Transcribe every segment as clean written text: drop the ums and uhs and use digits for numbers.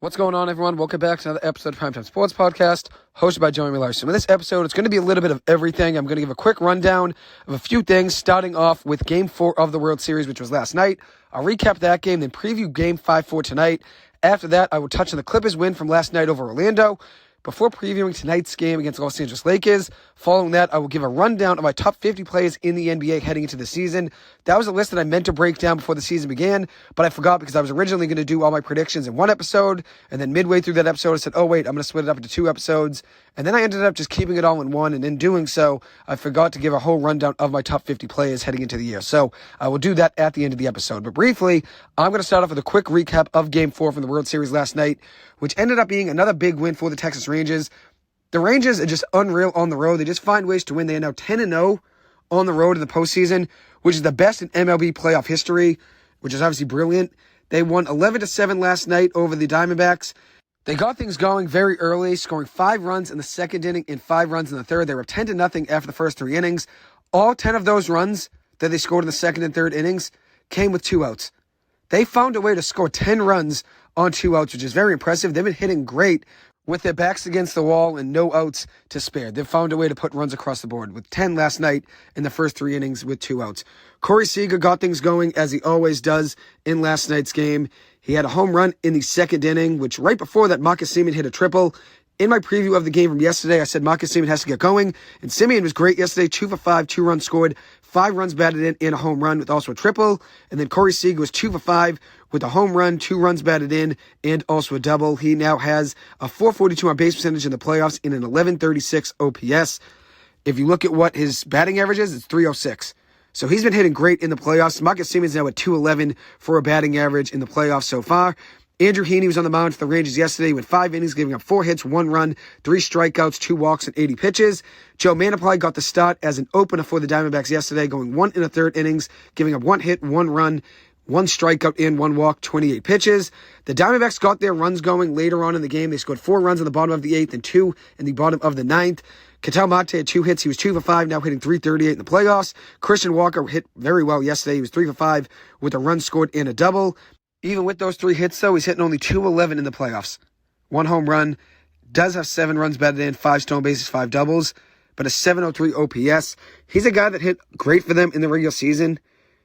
What's going on, everyone? Welcome back to another episode of Primetime Sports Podcast, hosted by Joey Larson. In this episode, it's going to be a little bit of everything. I'm going to give a quick rundown of a few things, starting off with Game 4 of the World Series, which was last night. I'll recap that game, then preview Game 5 for tonight. After that, I will touch on the Clippers' win from last night over Orlando, before previewing tonight's game against Los Angeles Lakers. Following that, I will give a rundown of my top 50 players in the NBA heading into the season. That was a list that I meant to break down before the season began, but I forgot because I was originally going to do all my predictions in one episode, and then midway through that episode, I said, oh wait, I'm going to split it up into two episodes, and then I ended up just keeping it all in one, and in doing so, I forgot to give a whole rundown of my top 50 players heading into the year. So I will do that at the end of the episode. But briefly, I'm going to start off with a quick recap of Game 4 from the World Series last night, which ended up being another big win for the Texas Rangers. The Rangers are just unreal on the road. They just find ways to win. They are now 10-0 on the road in the postseason, which is the best in MLB playoff history, which is obviously brilliant. They won 11-7 last night over the Diamondbacks. They got things going very early, scoring 5 runs in the second inning and 5 runs in the third. They were up 10-0 after the first 3 innings. All 10 of those runs that they scored in the second and third innings came with 2 outs. They found a way to score 10 runs on 2 outs, which is very impressive. They've been hitting great with their backs against the wall and no outs to spare. They've found a way to put runs across the board, with 10 last night in the first 3 innings with 2 outs. Corey Seager got things going, as he always does in last night's game. He had a home run in the second inning, which right before that, Marcus Semien hit a triple. In my preview of the game from yesterday, I said Marcus Semien has to get going, and Semien was great yesterday, 2 for 5, 2 runs scored, 5 runs batted in, and a home run with also a triple. And then Corey Seager was 2 for 5 with a home run, 2 runs batted in, and also a double. He now has a .442 on base percentage in the playoffs and an 1136 OPS. If you look at what his batting average is, it's .306. So he's been hitting great in the playoffs. Marcus Semien's now at .211 for a batting average in the playoffs so far. Andrew Heaney was on the mound for the Rangers yesterday with 5 innings, giving up 4 hits, 1 run, 3 strikeouts, 2 walks, and 80 pitches. Joe Manaply got the start as an opener for the Diamondbacks yesterday, going 1 1/3 innings, giving up 1 hit, 1 run, 1 strikeout, and 1 walk, 28 pitches. The Diamondbacks got their runs going later on in the game. They scored 4 runs in the bottom of the 8th and 2 in the bottom of the 9th. Ketel Marte had 2 hits. He was 2 for 5, now hitting .338 in the playoffs. Christian Walker hit very well yesterday. He was 3 for 5 with a run scored and a double. Even with those 3 hits, though, he's hitting only .211 in the playoffs. 1 home run, does have 7 runs batted in, 5 stolen bases, 5 doubles, but a .703 OPS. He's a guy that hit great for them in the regular season.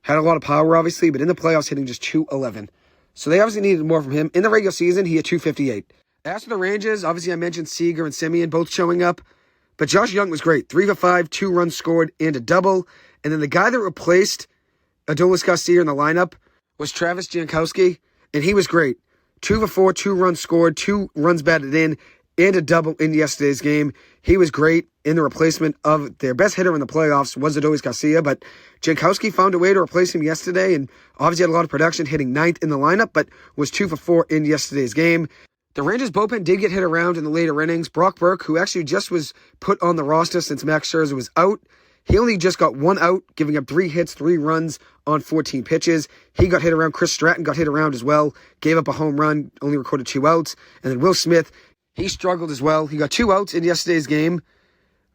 Had a lot of power, obviously, but in the playoffs, hitting just .211. So they obviously needed more from him. In the regular season, he had .258. As for the Rangers, obviously I mentioned Seager and Semien both showing up, but Josh Young was great. 3 for 5, 2 runs scored, and a double. And then the guy that replaced Adolis Garcia in the lineup was Travis Jankowski, and he was great. 2 for 4, 2 runs scored, 2 runs batted in, and a double in yesterday's game. He was great in the replacement of their best hitter in the playoffs was Adolis Garcia, but Jankowski found a way to replace him yesterday, and obviously had a lot of production, hitting 9th in the lineup, but was 2 for 4 in yesterday's game. The Rangers bullpen did get hit around in the later innings. Brock Burke, who actually just was put on the roster since Max Scherzer was out, he only just got 1 out, giving up 3 hits, 3 runs on 14 pitches. He got hit around. Chris Stratton got hit around as well, gave up a home run, only recorded 2 outs. And then Will Smith, he struggled as well. He got 2 outs in yesterday's game,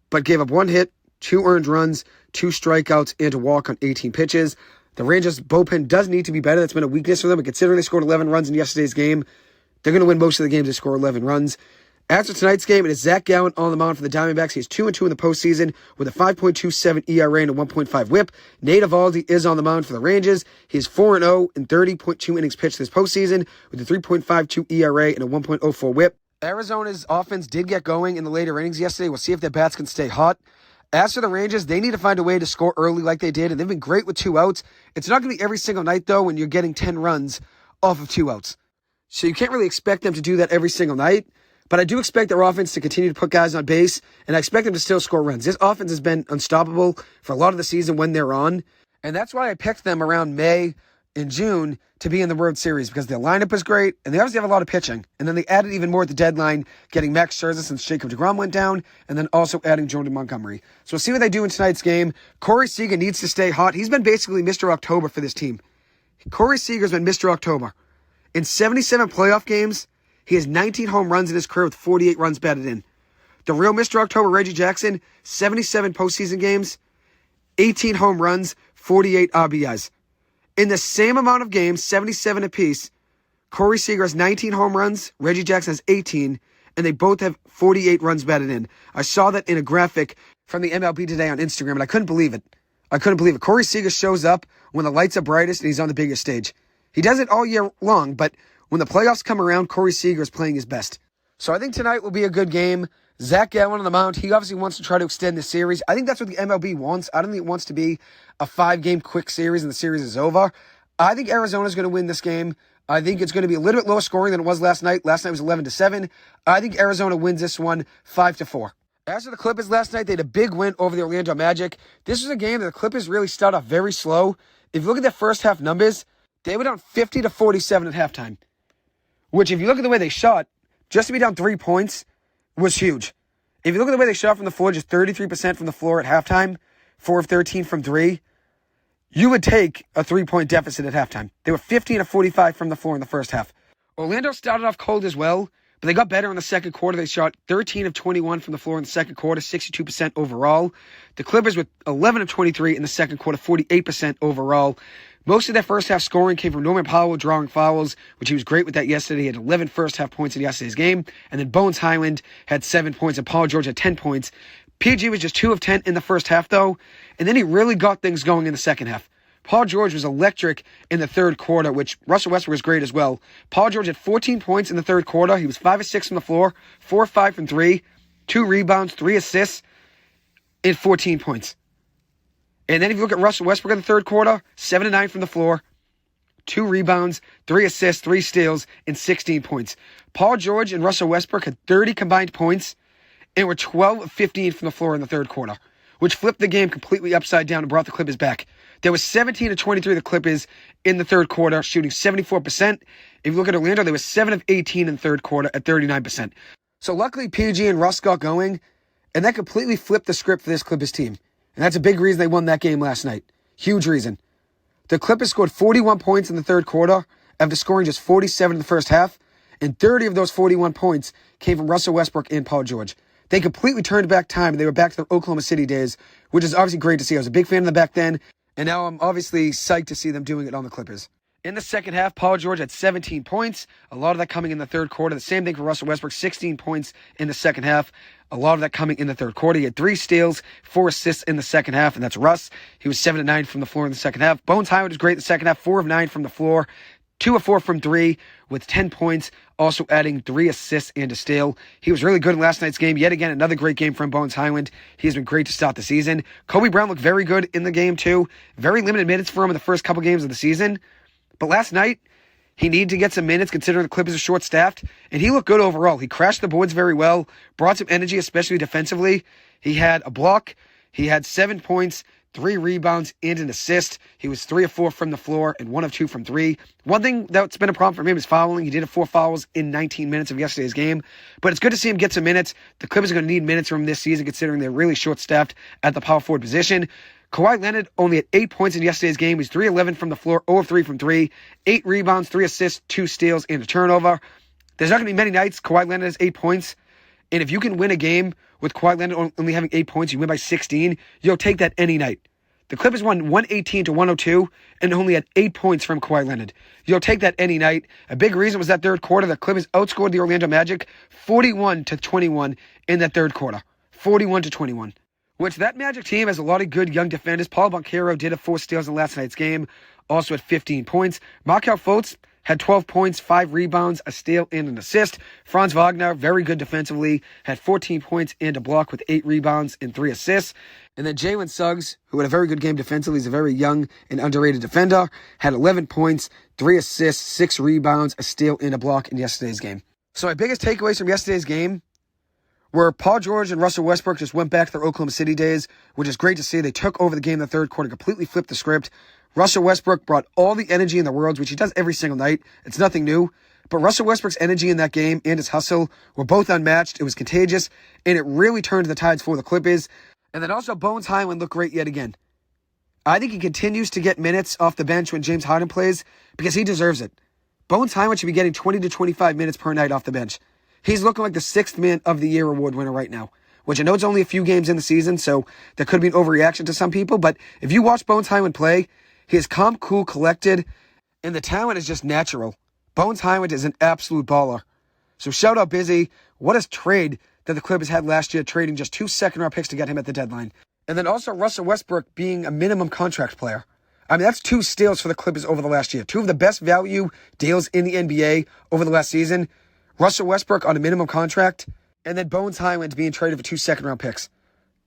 but gave up 1 hit, 2 earned runs, 2 strikeouts, and a walk on 18 pitches. The Rangers bullpen does need to be better. That's been a weakness for them, but considering they scored 11 runs in yesterday's game, they're going to win most of the games they score 11 runs. After tonight's game, it is Zach Gallen on the mound for the Diamondbacks. He's 2-2 in the postseason with a 5.27 ERA and a 1.5 whip. Nate Eovaldi is on the mound for the Rangers. He's 4-0 in 30.2 innings pitched this postseason with a 3.52 ERA and a 1.04 whip. Arizona's offense did get going in the later innings yesterday. We'll see if their bats can stay hot. As for the Rangers, they need to find a way to score early like they did, and they've been great with 2 outs. It's not going to be every single night, though, when you're getting 10 runs off of 2 outs. So you can't really expect them to do that every single night. But I do expect their offense to continue to put guys on base, and I expect them to still score runs. This offense has been unstoppable for a lot of the season when they're on, and that's why I picked them around May and June to be in the World Series, because their lineup is great, and they obviously have a lot of pitching. And then they added even more at the deadline, getting Max Scherzer since Jacob deGrom went down, and then also adding Jordan Montgomery. So we'll see what they do in tonight's game. Corey Seager needs to stay hot. He's been basically Mr. October for this team. Corey Seager's been Mr. October. In 77 playoff games, he has 19 home runs in his career with 48 runs batted in. The real Mr. October, Reggie Jackson, 77 postseason games, 18 home runs, 48 RBIs. In the same amount of games, 77 apiece, Corey Seager has 19 home runs, Reggie Jackson has 18, and they both have 48 runs batted in. I saw that in a graphic from the MLB Today on Instagram, and I couldn't believe it. Corey Seager shows up when the lights are brightest and he's on the biggest stage. He does it all year long, but when the playoffs come around, Corey Seager is playing his best. So I think tonight will be a good game. Zach Gallen on the mound. He obviously wants to try to extend the series. I think that's what the MLB wants. I don't think it wants to be a 5-game quick series and the series is over. I think Arizona's going to win this game. I think it's going to be a little bit lower scoring than it was last night. Last night was 11-7. I think Arizona wins this one 5-4. As for the Clippers last night, they had a big win over the Orlando Magic. This was a game that the Clippers really started off very slow. If you look at their first half numbers, they were down 50-47 at halftime. Which, if you look at the way they shot, just to be down 3 points was huge. If you look at the way they shot from the floor, just 33% from the floor at halftime, 4 of 13 from 3, you would take a 3-point deficit at halftime. They were 15 of 45 from the floor in the first half. Orlando started off cold as well, but they got better in the second quarter. They shot 13 of 21 from the floor in the second quarter, 62% overall. The Clippers with 11 of 23 in the second quarter, 48% overall. Most of their first half scoring came from Norman Powell drawing fouls, which he was great with that yesterday. He had 11 first half points in yesterday's game. And then Bones Highland had 7 points and Paul George had 10 points. PG was just 2 of 10 in the first half, though. And then he really got things going in the second half. Paul George was electric in the third quarter, which Russell Westbrook was great as well. Paul George had 14 points in the third quarter. He was 5 of 6 from the floor, 4 of 5 from 3, 2 rebounds, 3 assists, and 14 points. And then if you look at Russell Westbrook in the third quarter, 7 of 9 from the floor, 2 rebounds, 3 assists, 3 steals, and 16 points. Paul George and Russell Westbrook had 30 combined points and were 12 of 15 from the floor in the third quarter, which flipped the game completely upside down and brought the Clippers back. There was 17 of 23 of the Clippers in the third quarter, shooting 74%. If you look at Orlando, they were 7 of 18 in the third quarter at 39%. So luckily, PG and Russ got going, and that completely flipped the script for this Clippers team. And that's a big reason they won that game last night. Huge reason. The Clippers scored 41 points in the third quarter after scoring just 47 in the first half, and 30 of those 41 points came from Russell Westbrook and Paul George. They completely turned back time, and they were back to their Oklahoma City days, which is obviously great to see. I was a big fan of them back then, and now I'm obviously psyched to see them doing it on the Clippers. In the second half, Paul George had 17 points, a lot of that coming in the third quarter. The same thing for Russell Westbrook, 16 points in the second half, a lot of that coming in the third quarter. He had 3 steals, 4 assists in the second half, and that's Russ. He was 7 of 9 from the floor in the second half. Bones Highland was great in the second half, 4 of 9 from the floor, 2 of 4 from 3 with 10 points, also adding 3 assists and a steal. He was really good in last night's game. Yet again, another great game from Bones Highland. He has been great to start the season. Kobe Brown looked very good in the game too. Very limited minutes for him in the first couple games of the season. But last night, he needed to get some minutes considering the Clippers are short-staffed, and he looked good overall. He crashed the boards very well, brought some energy, especially defensively. He had a block. He had 7 points, 3 rebounds, and an assist. He was 3 of 4 from the floor and 1 of 2 from 3. One thing that's been a problem for him is fouling. He did have 4 fouls in 19 minutes of yesterday's game. But it's good to see him get some minutes. The Clippers are going to need minutes from him this season considering they're really short-staffed at the power forward position. Kawhi Leonard only had 8 points in yesterday's game. He's 3-11 from the floor, 0 of 3 from 3, 8 rebounds, 3 assists, 2 steals, and a turnover. There's not going to be many nights Kawhi Leonard has 8 points. And if you can win a game with Kawhi Leonard only having 8 points, you win by 16, you'll take that any night. The Clippers won 118-102 and only had 8 points from Kawhi Leonard. You'll take that any night. A big reason was that third quarter. The Clippers outscored the Orlando Magic 41-21 in that third quarter. 41-21. Which that Magic team has a lot of good young defenders. Paul Banchero did have 4 steals in last night's game, also at 15 points. Markelle Fultz had 12 points, 5 rebounds, a steal, and an assist. Franz Wagner, very good defensively, had 14 points and a block with 8 rebounds and 3 assists. And then Jalen Suggs, who had a very good game defensively, he's a very young and underrated defender, had 11 points, 3 assists, 6 rebounds, a steal, and a block in yesterday's game. So my biggest takeaways from yesterday's game where Paul George and Russell Westbrook just went back to their Oklahoma City days, which is great to see. They took over the game in the third quarter, completely flipped the script. Russell Westbrook brought all the energy in the world, which he does every single night. It's nothing new. But Russell Westbrook's energy in that game and his hustle were both unmatched. It was contagious, and it really turned the tides for the Clippers. And then also Bones Highland looked great yet again. I think he continues to get minutes off the bench when James Harden plays because he deserves it. Bones Highland should be getting 20 to 25 minutes per night off the bench. He's looking like the 6th Man of the Year award winner right now, which I know it's only a few games in the season, so there could be an overreaction to some people. But if you watch Bones Highland play, he is calm, cool, collected, and the talent is just natural. Bones Hyland is an absolute baller. So shout out Busy. What a trade that the Clippers had last year, trading just 2 second-round picks to get him at the deadline. And then also Russell Westbrook being a minimum contract player. I mean, that's 2 steals for the Clippers over the last year. 2 of the best value deals in the NBA over the last season. Russell Westbrook on a minimum contract, and then Bones Hyland being traded for 2 second-round picks.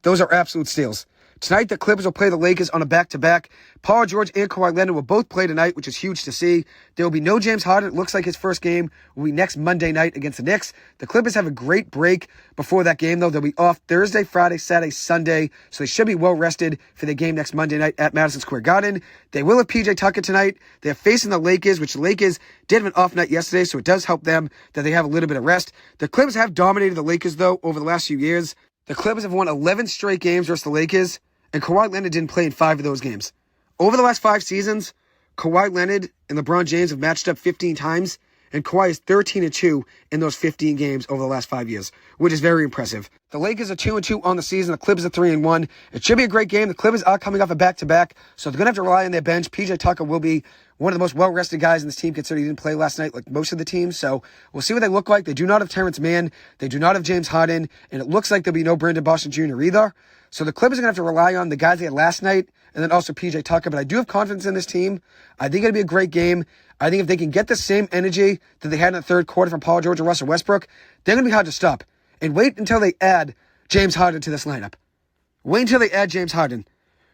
Those are absolute steals. Tonight, the Clippers will play the Lakers on a back-to-back. Paul George and Kawhi Leonard will both play tonight, which is huge to see. There will be no James Harden. It looks like his first game will be next Monday night against the Knicks. The Clippers have a great break before that game, though. They'll be off Thursday, Friday, Saturday, Sunday, so they should be well-rested for their game next Monday night at Madison Square Garden. They will have PJ Tucker tonight. They're facing the Lakers, which the Lakers did have an off night yesterday, so it does help them that they have a little bit of rest. The Clippers have dominated the Lakers, though, over the last few years. The Clippers have won 11 straight games versus the Lakers, and Kawhi Leonard didn't play in 5 of those games. Over the last 5 seasons, Kawhi Leonard and LeBron James have matched up 15 times, and Kawhi is 13-2 in those 15 games over the last 5 years, which is very impressive. The Lakers are 2-2 on the season. The Clippers are 3-1. It should be a great game. The Clippers are coming off a back-to-back, so they're going to have to rely on their bench. PJ Tucker will be one of the most well-rested guys in this team, considering he didn't play last night like most of the teams. So we'll see what they look like. They do not have Terrence Mann. They do not have James Harden, and it looks like there'll be no Brandon Boston Jr. either. So the Clippers are going to have to rely on the guys they had last night, and then also PJ Tucker. But I do have confidence in this team. I think it'll be a great game. I think if they can get the same energy that they had in the third quarter from Paul George and Russell Westbrook, they're going to be hard to stop. And wait until they add James Harden to this lineup. Wait until they add James Harden.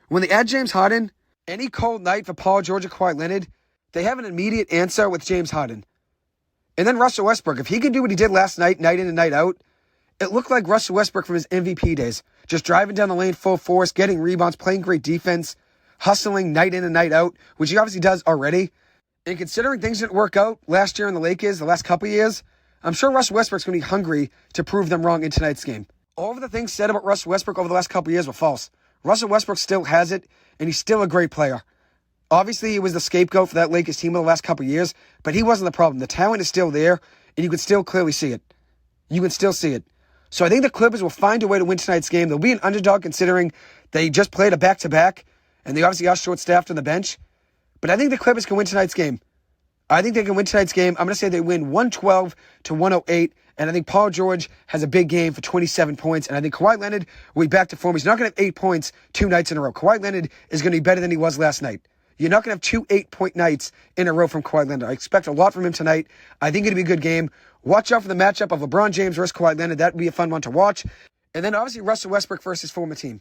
When they add James Harden, any cold night for Paul George and Kawhi Leonard, they have an immediate answer with James Harden. And then Russell Westbrook, if he can do what he did last night, night in and night out, it looked like Russell Westbrook from his MVP days. Just driving down the lane full force, getting rebounds, playing great defense, hustling night in and night out, which he obviously does already. And considering things didn't work out last year in the Lakers, the last couple years, I'm sure Russell Westbrook's going to be hungry to prove them wrong in tonight's game. All of the things said about Russell Westbrook over the last couple years were false. Russell Westbrook still has it, and he's still a great player. Obviously, he was the scapegoat for that Lakers team over the last couple years, but he wasn't the problem. The talent is still there, and you can still clearly see it. You can still see it. So I think the Clippers will find a way to win tonight's game. They'll be an underdog considering they just played a back-to-back, and they obviously are short-staffed on the bench. But I think the Clippers can win tonight's game. I think they can win tonight's game. I'm going to say they win 112-108, and I think Paul George has a big game for 27 points, and I think Kawhi Leonard will be back to form. He's not going to have 8 points 2 nights in a row. Kawhi Leonard is going to be better than he was last night. You're not going to have 2 8-point nights in a row from Kawhi Leonard. I expect a lot from him tonight. I think it'll be a good game. Watch out for the matchup of LeBron James versus Kawhi Leonard. That would be a fun one to watch. And then obviously Russell Westbrook versus his former team.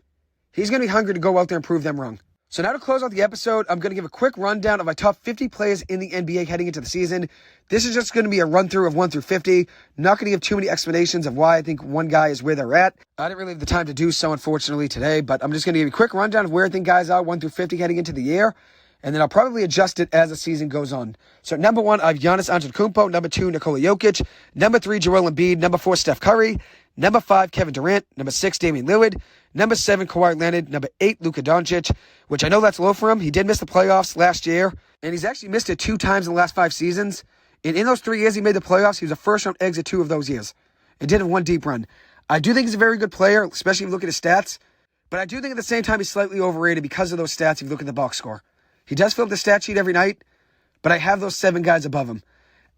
He's going to be hungry to go out there and prove them wrong. So now to close out the episode, I'm going to give a quick rundown of my top 50 players in the NBA heading into the season. This is just going to be a run-through of 1 through 50. Not going to give too many explanations of why I think one guy is where they're at. I didn't really have the time to do so, unfortunately, today, but I'm just going to give you a quick rundown of where I think guys are 1 through 50 heading into the year. And then I'll probably adjust it as the season goes on. So number 1, I have Giannis Antetokounmpo. Number 2, Nikola Jokic. Number 3, Joel Embiid. Number 4, Steph Curry. Number 5, Kevin Durant. Number 6, Damian Lillard. Number 7, Kawhi Leonard. Number 8, Luka Doncic, which I know that's low for him. He did miss the playoffs last year, and he's actually missed it 2 times in the last 5 seasons. And in those 3 years he made the playoffs, he was a first-round exit 2 of those years. And did have 1 deep run. I do think he's a very good player, especially if you look at his stats. But I do think at the same time he's slightly overrated because of those stats if you look at the box score. He does fill up the stat sheet every night, but I have those 7 guys above him.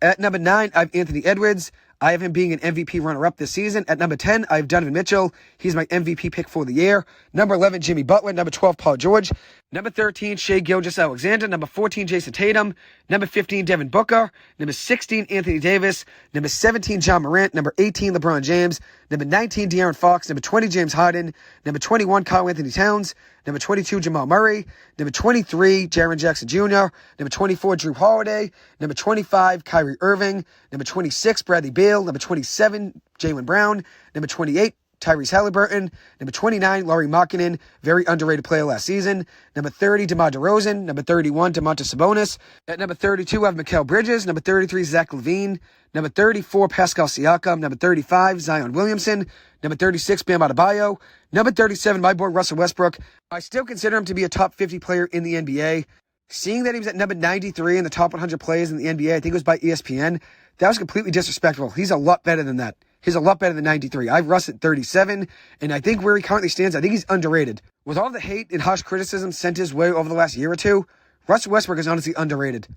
At number 9, I have Anthony Edwards. I have him being an MVP runner-up this season. At number 10, I have Donovan Mitchell. He's my MVP pick for the year. Number 11, Jimmy Butler. Number 12, Paul George. Number 13, Shai Gilgeous-Alexander. Number 14, Jason Tatum. Number 15, Devin Booker. Number 16, Anthony Davis. Number 17, John Morant. Number 18, LeBron James. Number 19, De'Aaron Fox. Number 20, James Harden. Number 21, Karl Anthony Towns. Number 22, Jamal Murray. Number 23, Jaren Jackson Jr. Number 24, Drew Holiday. Number 25, Kyrie Irving. Number 26, Bradley Beal. Number 27, Jaylen Brown. Number 28, Tyrese Halliburton. Number 29, Lauri Markkanen, very underrated player last season. Number 30, DeMar DeRozan. Number 31, Domantas Sabonis. At number 32, I have Mikal Bridges. Number 33, Zach LaVine. Number 34, Pascal Siakam. Number 35, Zion Williamson. Number 36, Bam Adebayo. Number 37, my boy Russell Westbrook. I still consider him to be a top 50 player in the NBA. Seeing that he was at number 93 in the top 100 players in the NBA, I think it was by ESPN, that was completely disrespectful. He's a lot better than that. He's a lot better than 93. I have Russ at 37, and I think where he currently stands, I think he's underrated. With all the hate and harsh criticism sent his way over the last year or two, Russell Westbrook is honestly underrated.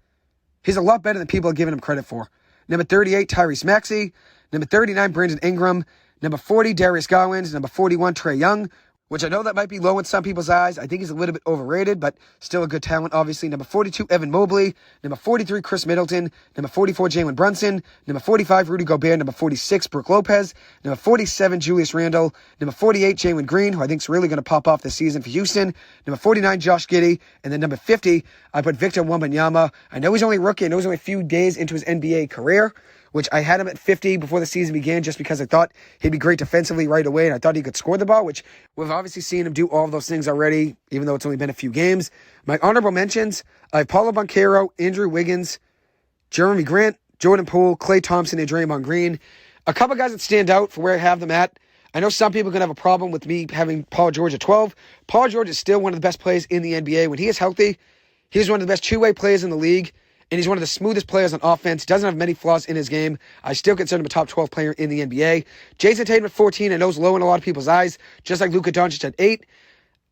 He's a lot better than people are giving him credit for. Number 38, Tyrese Maxey. Number 39, Brandon Ingram. Number 40, Darius Garland. Number 41, Trae Young, which I know that might be low in some people's eyes. I think he's a little bit overrated, but still a good talent, obviously. Number 42, Evan Mobley. Number 43, Chris Middleton. Number 44, Jalen Brunson. Number 45, Rudy Gobert. Number 46, Brook Lopez. Number 47, Julius Randle. Number 48, Jalen Green, who I think is really going to pop off this season for Houston. Number 49, Josh Giddey. And then number 50, I put Victor Wembanyama. I know he's only a rookie. I know he's only a few days into his NBA career, which I had him at 50 before the season began just because I thought he'd be great defensively right away, and I thought he could score the ball, which we've obviously seen him do all of those things already, even though it's only been a few games. My honorable mentions, I have Paulo Banchero, Andrew Wiggins, Jeremy Grant, Jordan Poole, Klay Thompson, and Draymond Green. A couple guys that stand out for where I have them at. I know some people are going to have a problem with me having Paul George at 12. Paul George is still one of the best players in the NBA. When he is healthy, he's one of the best two-way players in the league. And he's one of the smoothest players on offense. Doesn't have many flaws in his game. I still consider him a top 12 player in the NBA. Jason Tatum at 14. I know is low in a lot of people's eyes, just like Luka Doncic at 8.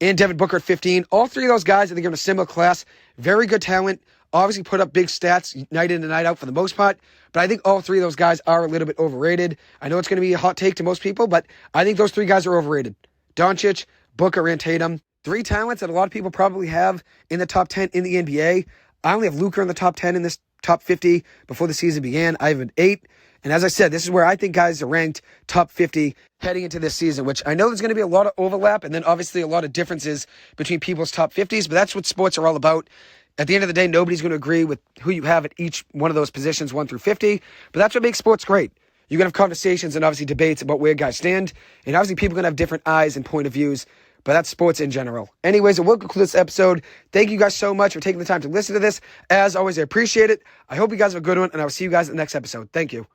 And Devin Booker at 15. All three of those guys, I think, are in a similar class. Very good talent. Obviously put up big stats night in and night out for the most part. But I think all three of those guys are a little bit overrated. I know it's going to be a hot take to most people, but I think those three guys are overrated. Doncic, Booker, and Tatum. Three talents that a lot of people probably have in the top 10 in the NBA. I only have Luka in the top 10 in this top 50 before the season began. I have an 8. And as I said, this is where I think guys are ranked top 50 heading into this season, which I know there's going to be a lot of overlap and then obviously a lot of differences between people's top 50s, but that's what sports are all about. At the end of the day, nobody's going to agree with who you have at each one of those positions, 1 through 50, but that's what makes sports great. You're going to have conversations and obviously debates about where guys stand, and obviously people are going to have different eyes and point of views, but that's sports in general. Anyways, we'll conclude this episode. Thank you guys so much for taking the time to listen to this. As always, I appreciate it. I hope you guys have a good one, and I will see you guys in the next episode. Thank you.